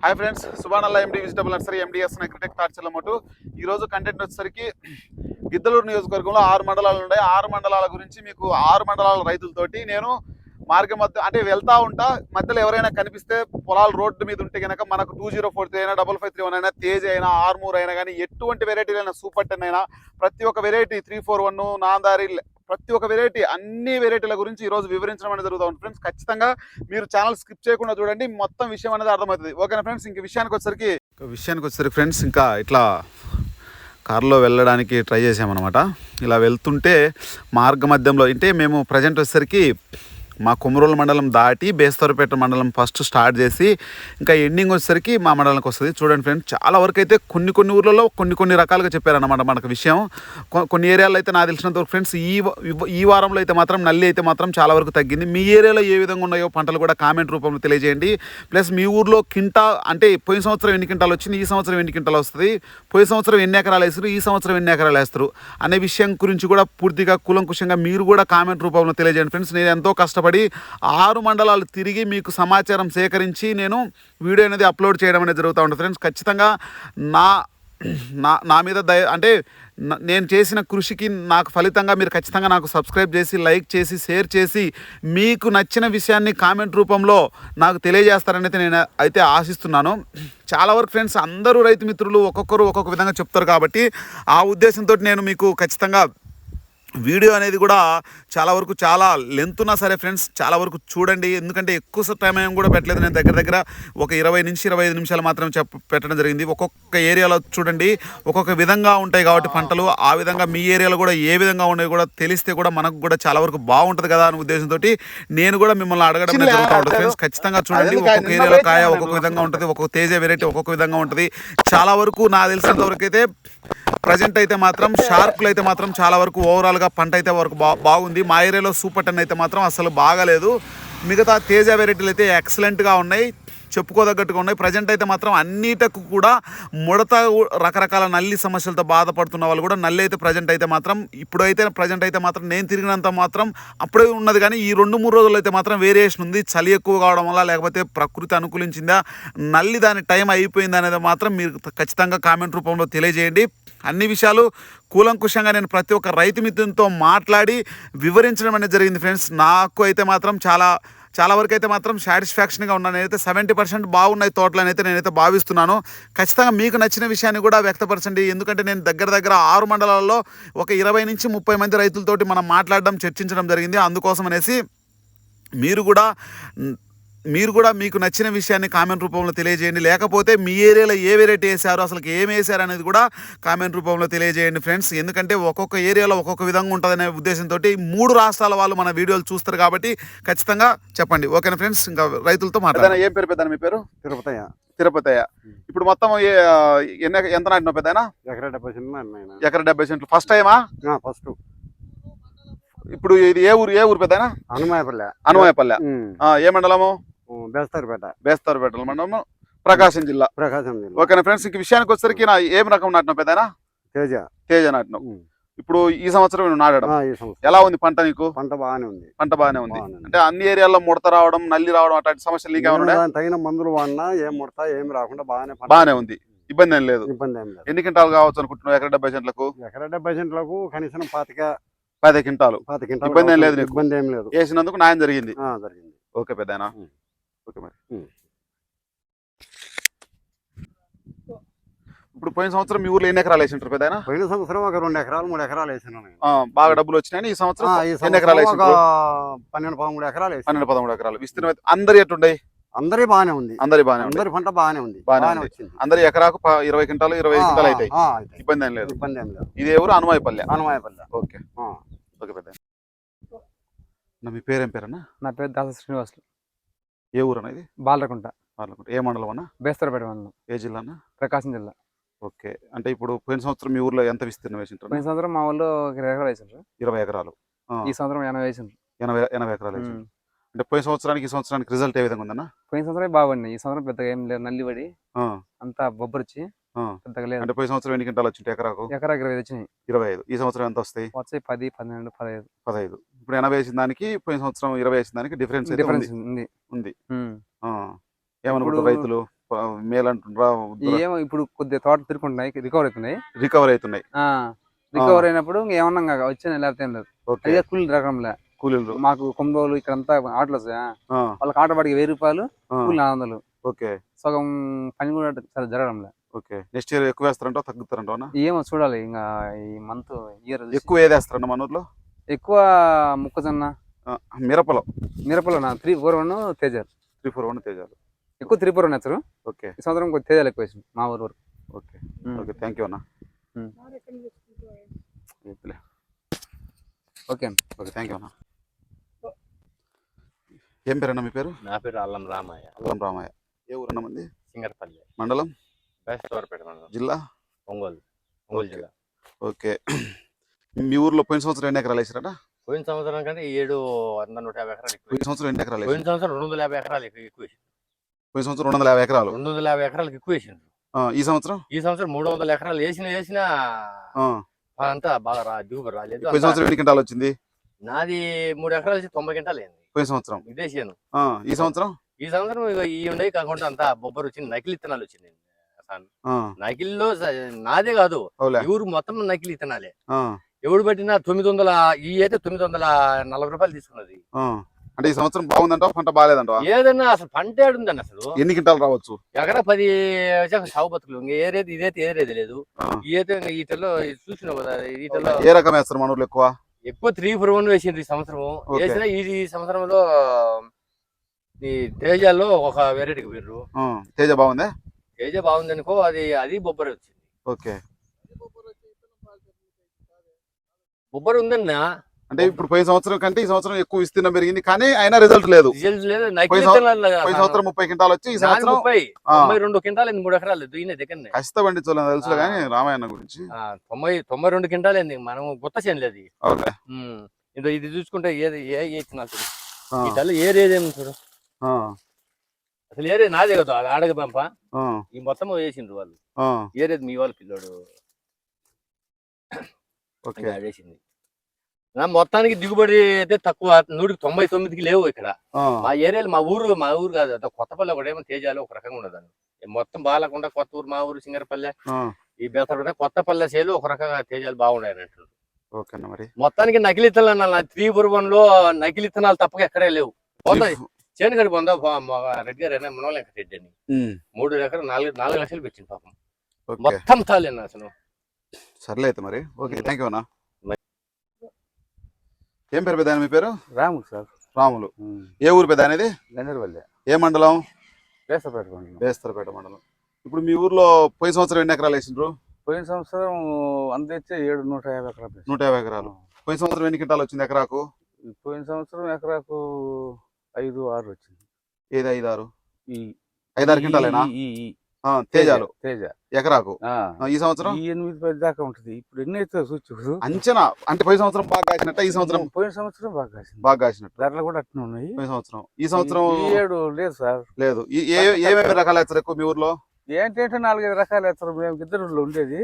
Hi friends, సుబానల్లా M D vegetable nursery M D S agritech Tadchalamotu. ఈరోజు content వచ్చేసరికి గిద్దలూరు నియోజకవర్గంలో 6 మండలాలు ఉన్నాయి. 6 మండలాల గురించి మీకు 6 మండలాల రైతులతోటి నేను మార్గం మధ్య అంటే వెళ్తా ఉంటా. మధ్యలో ఎవరైనా కనిపిస్తే పొలాలు రోడ్డు మీద ఉంటే కనుక మనకు 2043 అయినా 5531 అయినా తేజ్ అయినా ఆర్మూర్ అయినా కానీ ఎటువంటి వెరైటీలైనా సూపర్ 10 అయినా ప్రతి ఒక్క వెరైటీ 341 నాందారి ప్రతి ఒక్క వెరైటీ అన్ని వెరైటీల గురించి ఈరోజు వివరించడం అనేది జరుగుతూ ఉంటుంది ఫ్రెండ్స్. ఖచ్చితంగా మీరు ఛానల్ స్కిప్ చేయకుండా చూడండి, మొత్తం విషయం అనేది అర్థమవుతుంది. ఓకేనా ఫ్రెండ్స్? ఇంక విషయానికి వచ్చేసరికి ఫ్రెండ్స్, ఇంకా ఇట్లా కారులో వెళ్ళడానికి ట్రై చేసామన్నమాట. ఇలా వెళ్తుంటే మార్గ మధ్యంలో అంటే మేము ప్రజెంట్ వచ్చేసరికి మా కొమరోలు మండలం దాటి బేస్తవరపేట మండలం ఫస్ట్ స్టార్ట్ చేసి ఇంకా ఎండింగ్ వచ్చేసరికి మా మండలానికి వస్తుంది. చూడండి ఫ్రెండ్స్, చాలా వరకు అయితే కొన్ని ఊర్లలో కొన్ని రకాలుగా చెప్పారన్నమాట మనకు విషయం. కొన్ని ఏరియాలో అయితే నాకు తెలిసినంత వరకు ఫ్రెండ్స్ ఈ వారంలో అయితే మాత్రం నల్లి అయితే మాత్రం చాలా వరకు తగ్గింది. మీ ఏరియాలో ఏ విధంగా ఉన్నాయో పంటలు కూడా కామెంట్ రూపంలో తెలియజేయండి. ప్లస్ మీ ఊర్లో కింటా అంటే పోయిన సంవత్సరం ఎన్ని కింటాలు వచ్చింది, ఈ సంవత్సరం ఎన్ని కింటాలు వస్తుంది, పోయిన సంవత్సరం ఎన్ని ఎకరాలు వేస్తారు, ఈ సంవత్సరం ఎన్ని ఎకరాలు వేస్తారు అనే విషయం గురించి కూడా పూర్తిగా కూలంకుషంగా మీరు కూడా కామెంట్ రూపంలో తెలియజేయండి ఫ్రెండ్స్. నేను ఎంతో కష్టపడి 6 మండలాలు తిరిగి మీకు సమాచారం సేకరించి నేను వీడియో అనేది అప్లోడ్ చేయడం అనేది జరుగుతూ ఉంటుంది ఫ్రెండ్స్. ఖచ్చితంగా నా మీద అంటే నేను చేసిన కృషికి నాకు ఫలితంగా మీరు ఖచ్చితంగా నాకు సబ్స్క్రైబ్ చేసి లైక్ చేసి షేర్ చేసి మీకు నచ్చిన విషయాన్ని కామెంట్ రూపంలో నాకు తెలియజేస్తారని అయితే నేను అయితే ఆశిస్తున్నాను. చాలా వరకు ఫ్రెండ్స్ అందరూ రైతు మిత్రులు ఒక్కొక్కరు ఒక్కొక్క విధంగా చెప్తారు కాబట్టి ఆ ఉద్దేశంతో నేను మీకు ఖచ్చితంగా వీడియో అనేది కూడా చాలా వరకు చాలా లెంత్ ఉన్నా సరే ఫ్రెండ్స్ చాలా వరకు చూడండి. ఎందుకంటే ఎక్కువ టైం ఏం కూడా పెట్టలేదు. నేను దగ్గర ఒక 20 నుంచి 25 నిమిషాలు మాత్రం పెట్టడం జరిగింది. ఒక్కొక్క ఏరియాలో చూడండి ఒక్కొక్క విధంగా ఉంటాయి కాబట్టి పంటలు ఆ విధంగా మీ ఏరియాలో కూడా ఏ విధంగా ఉన్నాయి కూడా తెలిస్తే కూడా మనకు కూడా చాలా వరకు బాగుంటుంది కదా అనే ఉద్దేశంతో నేను కూడా మిమ్మల్ని అడగడం జరుగుతూ ఉంటుంది ఫ్రెండ్స్. ఖచ్చితంగా చూడండి, ఒక్కొక్క ఏరియాలో కాయ ఒక్కొక్క విధంగా ఉంటుంది, ఒక్కొక్క తేజ వెరైటీ ఒక్కొక్క విధంగా ఉంటుంది. చాలా వరకు నాకు తెలిసినంత వరకు అయితే ప్రజెంట్ అయితే మాత్రం షార్ప్లు అయితే మాత్రం చాలా వరకు ఓవరాల్గా పంట అయితే వరకు బాగుంది. మా ఏరియాలో సూపర్ 10 అయితే మాత్రం అసలు బాగాలేదు. మిగతా తేజ వెరైటీలు అయితే ఎక్సలెంట్గా ఉన్నాయి, చెప్పుకోదగ్గట్టుగా ఉన్నాయి. ప్రజెంట్ అయితే మాత్రం అన్నిటకు కూడా ముడత రకరకాల నల్లి సమస్యలతో బాధపడుతున్న వాళ్ళు కూడా నల్లి అయితే ప్రజెంట్ అయితే మాత్రం ఇప్పుడైతే ప్రజెంట్ అయితే మాత్రం నేను తిరిగినంత మాత్రం అప్పుడే ఉన్నది. కానీ ఈ 2-3 రోజులు అయితే మాత్రం వేరియేషన్ ఉంది. చలి ఎక్కువ కావడం వల్ల లేకపోతే ప్రకృతి అనుకూలించిందా నల్లి దాని టైం అయిపోయింది అనేది మాత్రం మీరు ఖచ్చితంగా కామెంట్ రూపంలో తెలియజేయండి. అన్ని విషయాలు కూలంకుషంగా నేను ప్రతి ఒక్క రైతు మిత్రునితో మాట్లాడి వివరించడం అనేది జరిగింది ఫ్రెండ్స్. నాకు అయితే మాత్రం చాలా వరకు అయితే మాత్రం సాటిస్ఫాక్షన్గా ఉన్నాను. నేనైతే 70% బాగున్నాయి తోటలని అయితే నేనైతే భావిస్తున్నాను. ఖచ్చితంగా మీకు నచ్చిన విషయాన్ని కూడా వ్యక్తపరచండి. ఎందుకంటే నేను దగ్గర 6 మండలాల్లో ఒక 20 నుంచి 30 మంది రైతులతోటి మనం మాట్లాడడం చర్చించడం జరిగింది. అందుకోసం అనేసి మీరు కూడా మీకు నచ్చిన విషయాన్ని కామెంట్ రూపంలో తెలియజేయండి. లేకపోతే మీ ఏరియాలో ఏ వెరైటీ వేసారో అసలు ఏమి వేసారు అనేది కూడా కామెంట్ రూపంలో తెలియజేయండి ఫ్రెండ్స్. ఎందుకంటే ఒక్కొక్క ఏరియాలో ఒక్కొక్క విధంగా ఉంటుందనే ఉద్దేశంతో 3 రాష్ట్రాల వాళ్ళు మన వీడియోలు చూస్తారు కాబట్టి ఖచ్చితంగా చెప్పండి. ఓకేనా ఫ్రెండ్స్? ఇంకా రైతులతో మాట్లాడాలి. ఏం పేరు పెద్ద? మీ పేరు తిరుపతయ్య. ఇప్పుడు మొత్తం ఎంత నాటిన పెద్ద? ఎకరా 70 సెంట్లు. ఎకరా 70 సెంట్లు. ఫస్ట్ టైమా? ఫస్ట్. ఇప్పుడు ఇది ఏ ఊరు పెద్ద? అనుమాయపల్లె. ఏ మండలము? బేస్తవరపేట మండలం, ప్రకాశం జిల్లా. ఓకేనా ఫ్రెండ్స్? ఇంక విషయానికి వచ్చేసరికి ఏం రకం నాటినావు పెద్దనా? తేజ నాటినావు. ఇప్పుడు ఈ సంవత్సరం నాటడం ఎలా ఉంది పంట? నీకు పంట బాగానే ఉంది. అంటే అన్ని ఏరియాల్లో ముడత రావడం నల్లి రావడం అట్లాంటి సమస్యలు నీకేమన్నా? తగిన మందులు వాడినా ఏం ముడత ఏం రాకుండా బాగానే ఉంది, ఇబ్బంది ఏం లేదు. ఎన్ని క్వింటాలు కావచ్చు అనుకుంటున్నావు ఎకరా 70 సెంట్లకు? ఎకరా 70 సెంట్లకు కనీసం 10 క్వింటాలు. ఇబ్బంది ఏం లేదు. ఇబ్బంది ఏం లేదు. వేసినందుకు న్యాయం జరిగింది. ఓకే పెద్దనా? ఓకే. మరి ఇప్పుడు పోయిన సంవత్సరం మీ ఊర్లో ఎన్ని ఎకరాలు వేసి ఉంటారు పెద్దనా? పోయిన సంవత్సరం ఒక 2 ఎకరాలు 3 ఎకరాలు వేసినాను. బాగా డబ్బులు వచ్చినాయి. ఈ సంవత్సరం ఎన్ని ఎకరాలు వేసి? 12-13 ఎకరాలు. 12-13 ఎకరాలు. విస్తీర్ణం అందరి ఎట్లుండే? అందరి బాగానే ఉంది. అందరి పంట బాగానే ఉంది. అందరి ఎకరాకు 20 క్వింటాలు 25 క్వింటాలు అవుతాయి. ఇబ్బంది ఏం లేదు. ఇది ఎవరు? అనుమాయపల్లె. ఓకే. ఓకే పెద్ద. మీ పేరేం పేరన్నా? నా పేరు దాస శ్రీనివాసులు. ఏ ఊరు అన్న ఇది? బాలకుంట. ఏ మండలం అన్న? బేస్తవరపేట మండలం. ఏ జిల్లా అన్న? ప్రకాశం జిల్లా. ఓకే. అంటే ఇప్పుడు పోయిన సంవత్సరం మీ ఊర్లో ఎంత విస్తీర్ణం వేసింటారు? పోయిన సంవత్సరం మా ఊళ్ళో 20 ఎకరాలు వేసిండ్రు. 20 ఎకరాలు. ఈ సంవత్సరం 80 వేసిండ్రు. 80 ఎకరాలు వేసిండ్రు. అంటే పోయిన సంవత్సరానికి ఈ సంవత్సరానికి రిజల్ట్ ఏ విధంగా ఉందన్న? పోయిన సంవత్సరం బాగున్నాయి. ఈ సంవత్సరం పెద్దగా ఏం లేదు. నల్లి పడి అంతా బొబ్బరొచ్చి పెద్దగా లేదు. అంటే పోయిన సంవత్సరం ఎన్ని క్వింటాలు వచ్చింది ఎకరాకు? ఎకరాకి 20 వచ్చినాయి. 25. ఈ సంవత్సరం ఎంత వస్తాయి? 10, 12, 15. ఇప్పుడు 80 వేసిన దానికి పోయిన సంవత్సరం 20 వేసిన దానికి డిఫరెన్స్ ఉంది. ఏమనుకుంటారు రైతులు? మేలు అంటుండ్రా ఏమో ఇప్పుడు కొద్దిగా తోట తిరుగుతున్నాయి, రికవర్ అవుతున్నాయి. రికవర్ అవుతున్నాయి. రికవర్ అయినప్పుడు ఏమన్నా వచ్చిన లేకపోతే ఏం లేదు. ఓకే. అదే కూలి రకంలే కూలీలు మాకు కొమ్మరోలు ఇక్కడంతా ఆటలు వస్తాయా, వాళ్ళకి ఆట పాటికి 1000 రూపాయలు, కూలి 400. ఓకే. సగం పని కూడా సరే జరగడంలే. ఓకే. నెక్స్ట్ ఇయర్ ఎక్కువ వేస్తారంట తగ్గుతారంట? ఏమో చూడాలి ఇంకా ఈ మంత్ ఇయర్. ఎక్కువ ఏది వేస్తారంట మన ఊర్లో? ఎక్కువ మొక్కజొన్న, మిరపలో మిరపలో 341 తేజాలు. 341 తేజాలు ఎక్కువ 341 వేస్తారు. ఓకే. ఈ సంవత్సరం కొద్ది తేజాలు ఎక్కువ వేసింది మా ఊరు వరకు. ఓకే. ఓకే, థ్యాంక్ యూ అన్న. ఓకే అన్న. ఓకే, థ్యాంక్ యూ అన్న. ఏం పేరన్నా మీ పేరు? నా పేరు అల్లం రామయ్య. అల్లం రామయ్య. ఏ ఊరన్న మంది? సింగర్పల్లి మండలం? బేస్తవారపేట మండలం, జిల్లా? ఒంగోలు జిల్లా. ఓకే. మీ ఊర్లో పోయిన సంవత్సరం ఎన్ని ఎకరాలు వేసారట? పోయిన సంవత్సరం కంటే 150 ఎకరాలు ఎక్కువ. పోయిన సంవత్సరం ఎన్ని ఎకరాలు? పోయిన సంవత్సరం 250 ఎకరాలు ఎక్కువ వేసింది. పోయిన సంవత్సరం 250 ఎకరాలు. 250 ఎకరాలకు ఎక్కువ వేసిండ్రు. ఈ సంవత్సరం? ఈ సంవత్సరం 300 ఎకరాలు వేసినా అంతా బాగా దిగుబడి రాలేదు. పోయిన సంవత్సరం ఎన్ని క్వింటాలు వచ్చింది? నాది 3 ఎకరాలు వేసి 90 క్వింటాలు అయింది పోయిన సంవత్సరం. విదేశీయను. ఈ సంవత్సరం? ఈ సంవత్సరం ఈ ఉన్నాయి కాకుండా అంతా బొబ్బరు వచ్చింది, నకిలీ ఇత్తనాలు వచ్చింది. నకిలీలో నాదే కాదు, ఊరు మొత్తం నకిలీ ఇత్తనాలే. ఎవడు పెట్టినా 900, ఈ అయితే 940 రూపాయలు తీసుకున్నది. అంటే ఈ సంవత్సరం బాగుందంట, పంట బాగాలేదంట? ఏదన్నా అసలు పంట ఏడుందండి అసలు. ఎన్ని క్వింటాలు రావచ్చు? ఎకరా 10 సాగు బతుకులు. ఏరేది ఇదైతే ఏరేది లేదు. ఈ అయితే ఈటలో చూసినావు కదా, ఈటలో ఏ రకం వేస్తారు మన ఊర్లో ఎక్కువ? ఎక్కువ 341 వేసిండ్రు ఈ సంవత్సరం. వేసిన ఈ సంవత్సరంలో ఈ తేజాల్లో ఒక వెరైటీకి పోయిర్రు. తేజ బాగుందా? తేజ బాగుంది అనుకో, అది బొబ్బరి వచ్చింది. ఓకే. బొబ్బరి ఉందన్నా. అంటే ఇప్పుడు పోయిన సంవత్సరం కంటే ఈ సంవత్సరం ఎక్కువ విస్తీర్ణం పెరిగింది, కానీ అయినా రిజల్ట్ లేదు. పోయిన సంవత్సరం 30 క్వింటాలు వచ్చి ఈ సంవత్సరం 92 క్వింటాలు 3 ఎకరాలు దగ్గర ఖచ్చితంగా పండించాలని తెలుసు కానీ రామాయణ గురించి 92 క్వింటాలు అయింది. మనం గుత్త చేయలేదు. ఇది చూసుకుంటే ఏది ఈ తల్లి ఏరేదేమో చూడు, అసలు ఏరే నాదే కదా, అది ఆడగ పంప. ఈ మొత్తం వేసిండ్రు వాళ్ళు. ఏరేది మీ వాళ్ళు పిల్లోడు వేసింది. మొత్తానికి దిగుబడి అయితే తక్కువ, 199కి లేవు ఇక్కడ మా ఏరియాలో. మా ఊరు కాదు, కొత్తపల్లి ఒకటి ఏమో తేజాలు ఒక రకంగా ఉండదు. మొత్తం బాలకుండా కొత్త ఊరు, మా ఊరు సింగరపల్లె, ఈ బేతడ కొత్తపల్లె చేలు ఒక రకంగా తేజాలు బాగున్నాయి అన్నట్టు. మరి మొత్తానికి నకిలీ ఇత్తనాలు 341లో నకిలీ ఇత్తనాలు తప్పక ఎక్కడే లేవు. చేను గడి పొందా రెడ్డి గారు రెడ్డి అని 3 ఎకరాలు 4 లక్షలు పెట్టింది పాపం. మొత్తం తాలేనా అసలు. సర్లే అయితే మరి. ఓకే, థ్యాంక్ యూ అన్న. ఏం పేరు పెద్ద మీ పేరు? రాములు సార్. రాములు. ఏ ఊరు పెద్ద అనేది? గంజరపల్లి. ఏ మండలం? బేస్తవారపేట మండలం. బేస్తవారపేట మండలం. ఇప్పుడు మీ ఊర్లో పోయిన సంవత్సరం ఎన్ని ఎకరాలు వేసిండ్రు? పోయిన సంవత్సరం అందించే 150 ఎకరాలు. 150 ఎకరాలు. పోయిన సంవత్సరం ఎన్ని క్వింటాలు వచ్చింది ఎకరాకు? పోయిన సంవత్సరం ఎకరాకు 5-6 వచ్చింది. ఏది 5-6? 5-6 క్వింటాలేనా? తేజాలు తేజ ఎకరాకు. ఈ సంవత్సరం 8-10 దాకా ఉంటది. ఇప్పుడు ఎన్ని అయితే చూచు అంచనా. అంటే పోయిన సంవత్సరం బాగా కాసినట్ట? ఈ సంవత్సరం? పోయిన సంవత్సరం బాగా కాసినట్టు. ధరలు కూడా అట్నే ఉన్నాయి పోయిన సంవత్సరం. ఈ సంవత్సరం లేదు సార్. లేదు. ఏమేమి రకాలు వేస్తారు ఎక్కువ మీ ఊర్లో? ఏంటంటే 4-5 రకాలు వేస్తారు. మేము 2 ఊర్లో ఉండేది.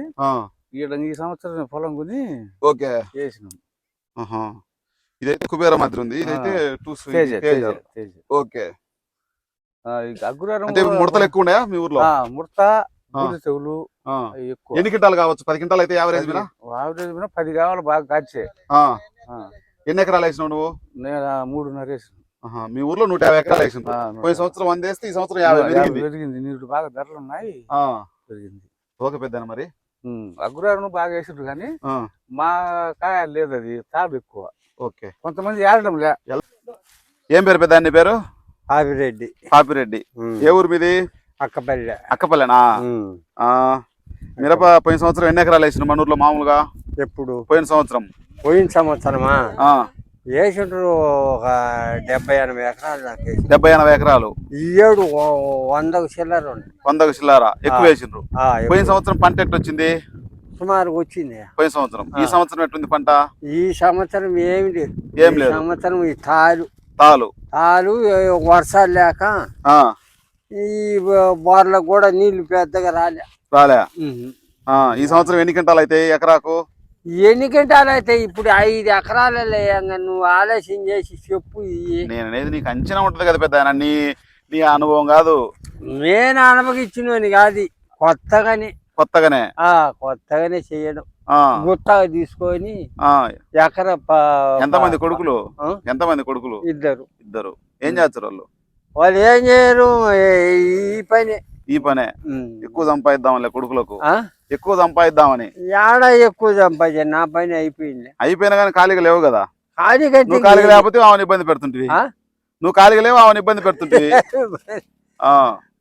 ఈ సంవత్సరం పొలం కొని ఓకే వేసినాం. ఇదైతే కుబేర మాదిరి ఉంది. ఇదైతే ఓకే. అంటే ముడతలు ఎక్కువ ఉన్నాయా మీ ఊర్లో? ముడత, చెవులు ఎక్కువ. ఎన్ని క్వింటాలు కావచ్చు? 10 క్వింటాలు అయితే యావరేజ్ మీద? 10 కావాలి బాగా కాచే. ఎన్ని ఎకరాలు వేసినావు నువ్వు? నేను 3.5 వేసిన. మీ ఊర్లో 150 ఎకరాలు వేసిన. పోయిన సంవత్సరం 100 వేస్తే ఈ సంవత్సరం 50 పెరిగింది. నీళ్ళు బాగా ధరలు ఉన్నాయి, పెరిగింది. ఓకే పెద్ద మరి. అగ్గురాను బాగా వేసిండ్రు కానీ మా కాయ లేదు, అది తాడు ఎక్కువ. ఓకే. కొంతమంది ఏడడం లే. ఏం పేరు పెద్ద నీ పేరు? ఆపిరెడ్డి. ఆపిరెడ్డి. ఏ ఊరు మీది? అక్కపల్లె. అక్కపల్లెనా? మిరప పోయిన సంవత్సరం ఎన్ని ఎకరాలు వేసిన మన ఊర్లో మామూలుగా? ఎప్పుడు? పోయిన సంవత్సరం. పోయిన సంవత్సరమా వేసిండ్రు ఒక 70-80 ఎకరాలు. 70-80 ఎకరాలు. ఈ ఏడు 100కు చిల్లర. 100కు చిల్లర ఎక్కువ వేసిండ్రు. పోయిన సంవత్సరం పంట ఎట్టు వచ్చింది? సుమారు వచ్చింది పోయిన సంవత్సరం. ఈ సంవత్సరం ఎట్టుంది పంట? ఈ సంవత్సరం ఏం లేదు. సంవత్సరం ఈ తాలు వర్షాలు లేక ఈ బోర్లకు కూడా నీళ్లు పెద్దగా రాలే. ఈ సంవత్సరం ఎన్ని క్వింటాలు అయితే ఎకరాకు? ఎన్ని క్వింటాలు అయితే ఇప్పుడు 5 ఎకరాలు. నువ్వు ఆలోచన చేసి చెప్పు. నేను అనేది నీకు అంచనా ఉంటది కదా పెద్ద, నీ అనుభవం కాదు. నేను అనుభవించినోని కాదు కొత్తగానే కొత్తగానే చేయడం గుత్తగా తీసుకొని ఎకర ఎంతమంది కొడుకులు ఇద్దరు ఏం చేస్తారు వాళ్ళు ఏం చేయరు ఈ పనే ఎక్కువ సంపాదిద్దామని కొడుకులకు ఎక్కువ సంపాదిద్దామని ఎక్కువ సంపాదించాను నా పని అయిపోయినా కానీ ఖాళీగా లేవు కదా ఖాళీగా లేకపోతే ఆమెను ఇబ్బంది పెడుతుంటివి నువ్వు ఖాళీగా లేవు ఆమెను ఇబ్బంది పెడుతుంటివి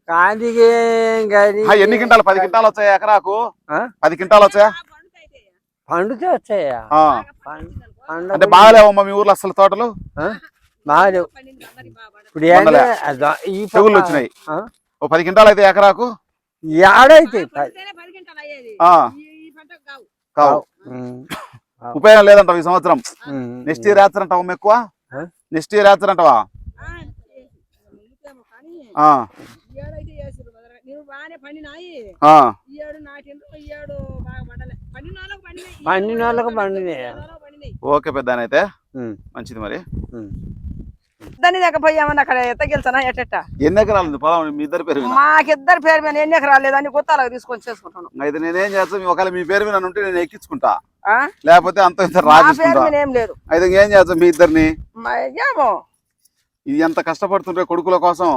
ఖాళీగా ఎన్ని క్వింటాలు 10 క్వింటాలు వచ్చాయా ఎకరాకు 10 క్వింటాలు వచ్చాయా పండుతే వచ్చాయా అంటే బాగాలేవమ్మా మీ ఊర్లో అసలు తోటలు బాగాలేవు ఇప్పుడు తెగుళ్ళు వచ్చినాయి ఓ 10 క్వింటాలు అయితే ఎకరాకు ఏడైతే ఉపయోగం లేదంటావు ఈ సంవత్సరం నెక్స్ట్ ఇయర్ వేస్తారంటావా ఎక్కువ నెక్స్ట్ ఇయర్ వేస్తారంటావా ఓకే పెద్ద అయితే మంచిది మరి దాన్ని లేకపోయామని అక్కడ ఎత్త గెలుతానా ఎట్ట ఎన్ని ఎకరాలు ఉంది పొలం మీ ఇద్దరు పేరు మాకిద్దరు పేరు మీద ఎన్ని ఎకరాలు లేదని గుత్తాలకు తీసుకొని చేసుకుంటాను అయితే నేనేం చేస్తాను ఒకవేళ మీ పేరు మీద ఉంటే నేను ఎక్కించుకుంటా లేకపోతే అంత ఇంత రాజు ఏం లేదు అయితే ఏం చేస్తాం మీ ఇద్దరిని ఏమో ఇది ఎంత కష్టపడుతుంటే కొడుకుల కోసం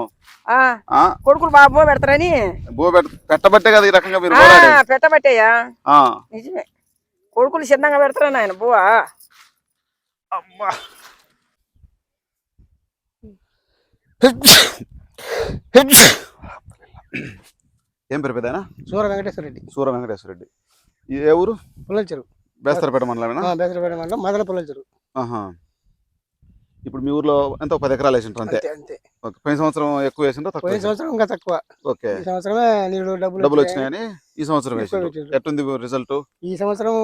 కొడుకులు బాగా బో పెడతారని పెట్టబట్టే కదా ఈ రకంగా మీరు పెట్టబట్టేయా నిజమే కొడుకులు చిన్నగా పెడతారని ఆయన బువా అమ్మా ఏం పేరు పెద్దనా సూర వెంకటేశ్వర రెడ్డి ఏ ఊరు పుల్లచెరు బేస్తరపేట మండలమేనా బేస్తరపేట మండలం మదన పుల్లచెరు ఇప్పుడు మీ ఊర్లో ఎంత 10 ఎకరాలు వేసింటారు అంతే పోయిన సంవత్సరం ఎక్కువ వేసిండ్రా పోయిన సంవత్సరం ఇంకా తక్కువ ఓకే ఈ సంవత్సరమే నీళ్ళు డబ్బులు వచ్చినాయని ఈ సంవత్సరం వేసిండ్రు ఎట్టుంది రిజల్ట్ ఈ సంవత్సరం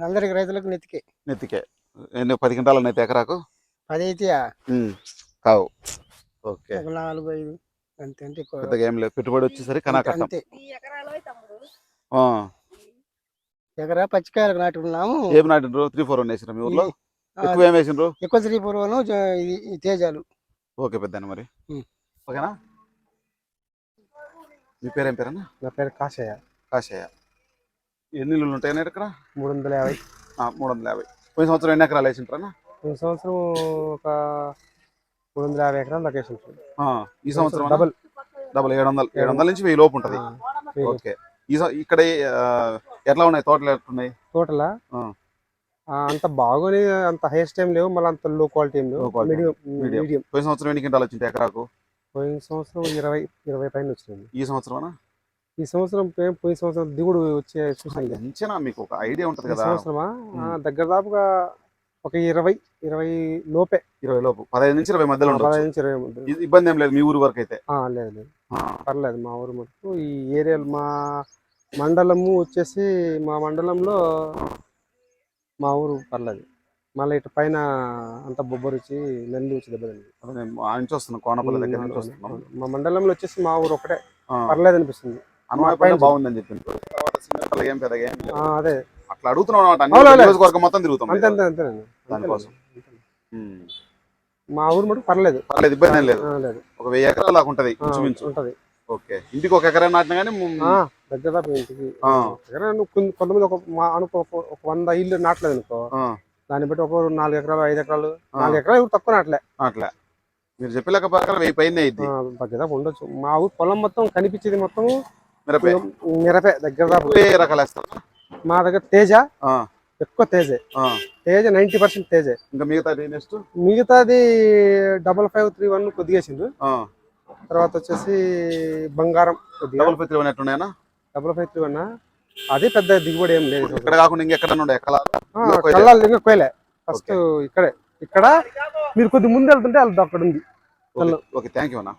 అందరికి రైతులకు నెత్తికే 10 క్వింటాలు అయితే ఎకరాకు 10 అయితే కావు ఓకే 4-5 అంతే అంటే పెద్దగా ఏం లేదు పెట్టుబడి వచ్చేసరికి కనాకట్టం ఎకరా పచ్చికాయలకు నాటుకున్నాము ఏం నాటిండ్రు 3-4 వేసిండ్రు మీ ఊర్లో ఎక్కువ ఏం వేసిండ్రు ఎక్కువ 3-4 తేజాలు ఓకే పెద్ద మరి ఓకేనా మీ పేరేం పేరన్నా నా పేరు కాశయ్య ఎన్ని ఇల్లులు ఉంటాయన్నా ఇక్కడ 350 350 పోయిన సంవత్సరం ఎన్ని ఎకరాలు వేసింటారన్నా ఈ సంవత్సరం ఒక 350 ఎకరాలు దాకా వేసింటారు ఈ సంవత్సరం డబుల్ 700 నుంచి 1000 లోపు ఉంటది ఓకే ఇక్కడ ఎట్లా ఉన్నాయి తోటలు ఎట్లున్నాయి తోటలా అంత బాగుని అంత హైయెస్ట్ టైం లేవు మళ్ళీ అంత లో క్వాలిటీ ఏం లేవు మీడియం పోయిన సంవత్సరం ఎన్ని క్వింటాలు వచ్చింది ఎకరాకు పోయిన సంవత్సరం 20 పైన వచ్చింది ఈ సంవత్సరం పోయిన సంవత్సరం దిగుడు వచ్చే చూసాను మీకు ఒక ఐడియా ఉంటది కదా సంవత్సరమా దగ్గర దాపుగా ఒక 20 లోపే 20 లోపు 15 నుంచి 20 మధ్యలో 15 నుంచి 20 మధ్యలో ఇబ్బంది ఏం లేదు మీ ఊరు వరకు అయితే లేదు పర్లేదు మా ఊరు మటుకు ఈ ఏరియాలో మా మండలము వచ్చేసి మా మండలంలో మా ఊరు పర్లేదు మళ్ళీ ఇటు పైన అంత బొబ్బరుచి నంది వచ్చి దెబ్బతింది వస్తున్నాం కోనపల్లి దగ్గర నుంచి వస్తున్నాం మా మండలంలో వచ్చేసి మా ఊరు ఒకటే పర్లేదు అనిపిస్తుంది బాగుందని చెప్పింది ఏం పెద్దగా అదే అట్లా అడుగుతున్నాం మొత్తం తిరుగుతాం అంతే దానికోసం మా ఊరు మటుకు పర్లేదు ఇబ్బంది ఏం లేదు ఒక 1000 ఎకరాలు దాకా ఉంటది ఉంటది ఓకే ఇంటికి ఒక ఎకరా నాటినా కానీ దగ్గర ఇంటికి కొంతమంది ఒక 100 ఇల్లు నాటలేదు అనుకో దాన్ని బట్టి ఒక 4 ఎకరాలు 5 ఎకరాలు 4 ఎకరాలు తక్కువ నాటలే మీరు చెప్పలేక ప్రకారం 1000 పైన ఉండొచ్చు మా ఊరు పొలం మొత్తం కనిపించేది మొత్తం మిరపే దగ్గర రకాలు వేస్తారు మా దగ్గర తేజ ఎక్కువ తేజ 90% తేజ ఇంకా మిగతాది 5531 కొద్దిగా వేసిండు తర్వాత వచ్చేసి బంగారం 5531 అదే పెద్ద దిగుబడి ఏం లేదు ఇక్కడ కాకుండా ఇంకెక్కడ కోయలే ఫస్ట్ ఇక్కడ మీరు కొద్ది ముందు వెళ్తుంటే అక్కడ ఉంది ఓకే థ్యాంక్ యూ అన్న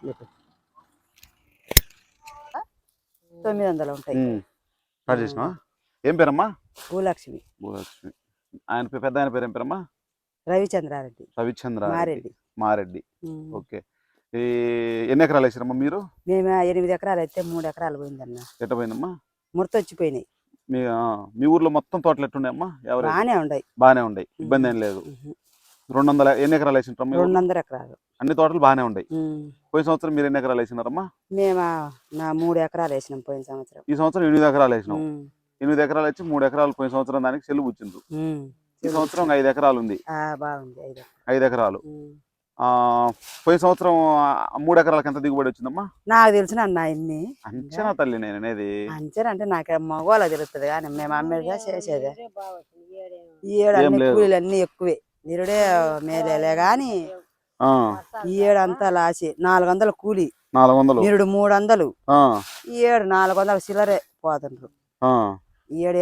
900 ఉంటాయి ఏం పేరమ్మా భూలక్ష్మి ఆయన పెద్ద ఆయన పేరు ఏం పేరమ్మా రవిచంద్రారెడ్డి మారెడ్డి ఓకే ఎన్ని ఎకరాలు వేసారమ్మా మీరు మేము 8 ఎకరాలు అయితే 3 ఎకరాలు పోయిందన్న ఎట్ట పోయిందమ్మా ముడత వచ్చిపోయినాయి మీ ఊర్లో మొత్తం తోటలు ఎట్టున్నాయమ్మా బాగానే ఉన్నాయి ఇబ్బంది ఏం లేదు 200 ఎన్ని ఎకరాలు వేసింటారమ్మా? 200 ఎకరాలు. అన్ని తోటలు బాగానే ఉన్నాయి. ఉమ్. పోయిన సంవత్సరం మీరు ఎన్ని ఎకరాలు వేసినారమ్మా? మేము నా 3 ఎకరాలు వేసినాం పోయిన సంవత్సరం. ఈ సంవత్సరం 8 ఎకరాలు వేసినాం. ఉమ్. 8 ఎకరాలు వచ్చి 3 ఎకరాలు పోయిన సంవత్సరం దానికి చెల్లు పుచ్చిండ్రు. ఉమ్. ఈ సంవత్సరం 5 ఎకరాలు ఉంది. బాగుంది 5 ఎకరాలు. ఉమ్. పోయిన సంవత్సరం 3 ఎకరాలకు ఎంత దిగుబడి వచ్చిందమ్మా? నాకు తెలిసిన అన్న ఇన్ని అంచనా తల్లి నేను అనేది. అంచనా అంటే నాకు మగవాళ్ళకి తెలుస్తుంది కానీ మేము అమ్మేదా చేసేదే. ఈ ఏడు ఏం అన్ని లేదు. కూలీలు అన్ని ఎక్కువే. నిరుడే మేలేలే గాని ఆ, ఈ ఏడు అంతా లాసి 400 కూలి, 400. నిరుడు 300. ఆ, ఈ ఏడు 400 చిల్లరే పోతుండ్రు. ఆ. ఈ ఏడు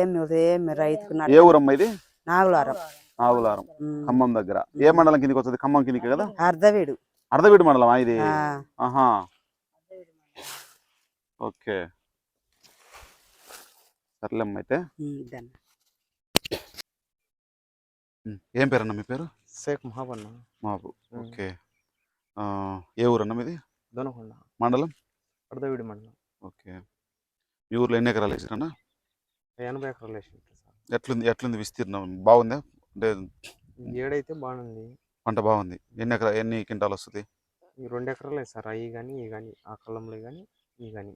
ఏమి రైతుకు ఏ ఊరమ్మా ఇది? నాగులారం. నాగులారం, ఖమ్మం దగ్గర. ఏ మండలం కిందకి వస్తుంది? ఖమ్మం కిందకి కదా? అర్ధవీడు. అర్ధవీడు మండలమా ఇది? ఆ. ఆహా, ఓకే, సర్లేమ్మ అయితే. దన్న. ఏం పేరన్నా మీ పేరు? షేక్ మహాబన్న. మాపు. ఓకే. ఏ ఊరన్నా మీది? దొనకొండ మండలం? అర్ధవీడి మండలం. ఓకే. మీ ఊర్లో ఎన్ని ఎకరాలు వేసారన్నా? 80 ఎకరాలు వేసింటారు సార్. ఎట్లుంది విస్తీర్ణం? బాగుందా? అంటే ఏడైతే బాగుంది. పంట బాగుంది. ఎన్ని క్వింటాలు వస్తుంది? ఈ 2 ఎకరాలు వేసారు. అవి కానీ ఈ కానీ ఆ కళ్ళంలో కానీ ఈ కానీ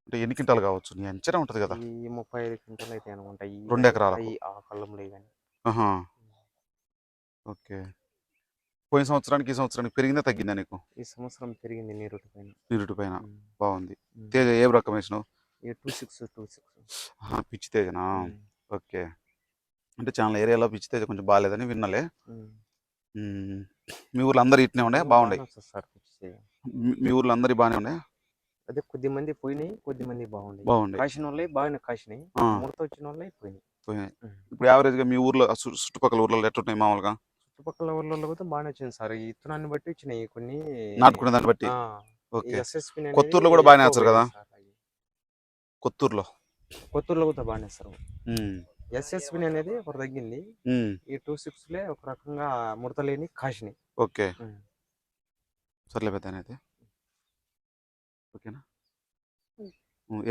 అంటే ఎన్ని క్వింటాలు కావచ్చు? నీ అంచనా ఉంటది కదా. ఈ 35 క్వింటాలు అయితే అనుకుంటా. ఈ 2 ఎకరాలకు? అవి ఆ కళ్ళంలో కానీ. ఆహా, ఓకే. పోయిన సంవత్సరానికి ఈ సంవత్సరానికి పెరిగిందా తగ్గిందా నీకు? ఈ సంవత్సరం పెరిగింది నీరుటి పైన. నీరుటి పైన బాగుంది. తేజ ఏ రకం వేసినావు? 26. పిచ్చి తేజనా? ఓకే. అంటే చాలా ఏరియాలో పిచ్చి తేజ కొంచెం బాగాలేదని విన్నలే. మీ ఊర్లో అందరు ఇట్నే ఉండే బాగుండే? సార్ మీ ఊర్లో అందరి బాగానే ఉండే? అదే కొద్ది మంది పోయినాయి, కొద్ది మంది బాగుండే. బాగుండే. కాసిన వాళ్ళే బాగానే కాసినాయి, ముడత వచ్చిన వాళ్ళే పోయినాయి. ఇప్పుడు యావరేజ్ గా మీ ఊర్లో చుట్టుపక్కల ఊర్లలో ఎట్లున్నాయి మామూలుగా? చుట్టుపక్కల ఊర్లలో కూడా బాగానే వచ్చింది సార్. ఈ ఇత్తనాన్ని బట్టి వచ్చినాయి కొన్ని. నాటుకునే దాన్ని బట్టి. ఓకే. కొత్తూరులో కూడా బాగానే వేస్తారు కదా? కొత్తూరులో కూడా బాగానే వేస్తారు. ఎస్ఎస్పి అనేది ఒకటి తగ్గింది. ఈ 26 ఒక రకంగా ముడతలేని కాసినాయి. ఓకే, సర్లే పెద్ద అయితే. ఓకేనా?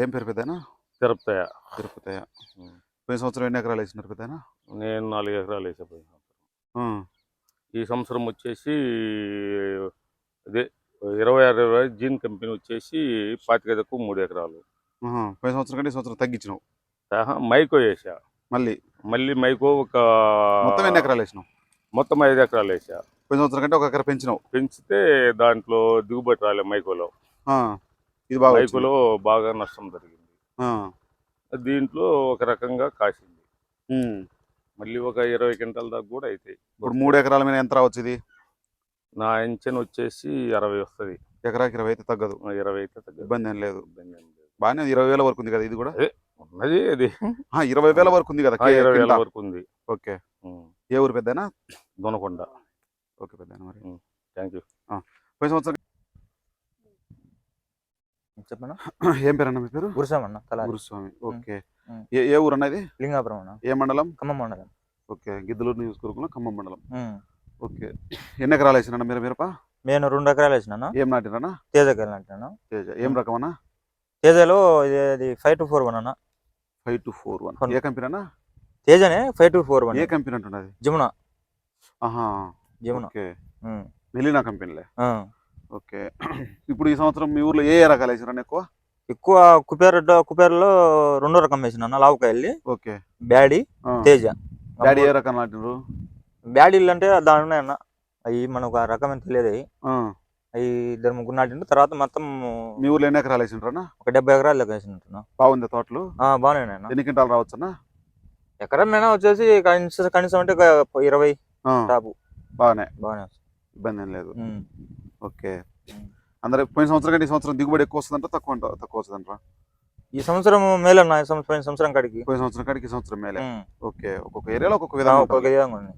ఏం పేరు పెద్దనా? తిరుపతయ్య. తిరుపతయ్య. పోయిన సంవత్సరం ఎన్ని ఎకరాలు వేసినారు పెద్దనా? నేను 4 ఎకరాలు వేసా పోయిన సంవత్సరం. ఈ సంవత్సరం వచ్చేసి అదే 26 జీన్ కంపెనీ వచ్చేసి 25కు 3 ఎకరాలు. పోయిన సంవత్సరం కంటే ఈ సంవత్సరం తగ్గించినావు? మైకో వేసా. మళ్ళీ మైకో ఒక మొత్తం ఎన్ని ఎకరాలు వేసినావు? మొత్తం 5 ఎకరాలు వేసా. పోయిన సంవత్సరం కంటే 1 ఎకరా పెంచినావు? పెంచితే దాంట్లో దిగుబడి రాలే మైకోలో. ఇది బాగా మైకోలో బాగా నష్టం జరిగింది. దీంట్లో ఒక రకంగా కాసింది. మళ్ళీ ఒక 20 క్వింటాల దాకా కూడా అవుతాయి. ఇప్పుడు 3 ఎకరాల మీద ఎంత రావచ్చు ఇది? నా అంచనా వచ్చేసి 60 వస్తుంది. ఎకరాకి 20 అయితే తగ్గదు? 20 అయితే తగ్గదు. ఇబ్బంది ఏం లేదు. బాగానే 20,000 వరకు ఉంది కదా ఇది కూడా? ఉన్నది అది 20,000 వరకు ఉంది కదా? 20,000 వరకు ఉంది. ఓకే. ఏ ఊరు పెద్దనా? దొనకొండ. ఓకే పెద్దనా, మరి థ్యాంక్ యూ. పోయిన సంవత్సరం చెప్పనా? ఏం పేరు అన్న మీ పేరు? గురుస్వామి అన్న. గురుస్వామి. ఓకే. ఏ ఊరు అన్నది? లింగాపురం అన్న. ఏ మండలం? ఖమ్మం మండలం. ఓకే. గిద్దలూరు నియోజకవర్గంలో ఖమ్మం మండలం. ఓకే. ఎన్ని ఎకరాలు వేసినా మీరు మిరప? నేను 2 ఎకరాలు వేసినా. ఏం నాటినా? తేజకాయలు నాటినా. తేజ ఏం రకం అన్న? తేజలో ఇది 5241 అన్న. 5241 ఏ కంపెనీ అన్న? తేజనే 5241. ఏ కంపెనీ అంటున్నది? జమునా. జమునా. ఓకే. మెలినా కంపెనీలే. ఓకే. ఇప్పుడు ఈ సంవత్సరం మీ ఊర్లో ఏ రకాలు వేసినా? ఎక్కువ కుపేరులో 2 రకం వేసిన లావుకాయల్ని. ఓకే. బ్యాడీ, తేజ. బ్యాడీ ఏ రకం నాటినారు? బ్యాడీలు అంటే దాని ఉన్నాయన్న. అవి మనకు ఆ రకం అని తెలియదు. అవి 2-3 నాటిండు. తర్వాత మొత్తం మీ ఊర్లో ఎన్ని ఎకరాలు వేసిండ్రన్నా? ఒక 70 ఎకరాలు లెక్క వేసినట్టున్నా. బాగుంది తోటలు? బాగానే. ఎన్ని క్వింటాలు రావచ్చు అన్న? ఎకరం మీద వచ్చేసి కనీసం అంటే 20 టాపు. బాగానే ఇబ్బంది ఏం లేదు. ఓకే. అందరూ పోయిన సంవత్సరం కంటే ఈ సంవత్సరం దిగుబడి ఎక్కువ వస్తుందంట తక్కువ వస్తుందంట? ఈ సంవత్సరం మేలన్నా. పోయిన సంవత్సరం కాడికి పోయిన సంవత్సరం కాడికి ఈ సంవత్సరం మేలే. ఓకే. ఒక్కొక్క ఏరియాలో ఒక్కొక్క విధంగా ఉంది.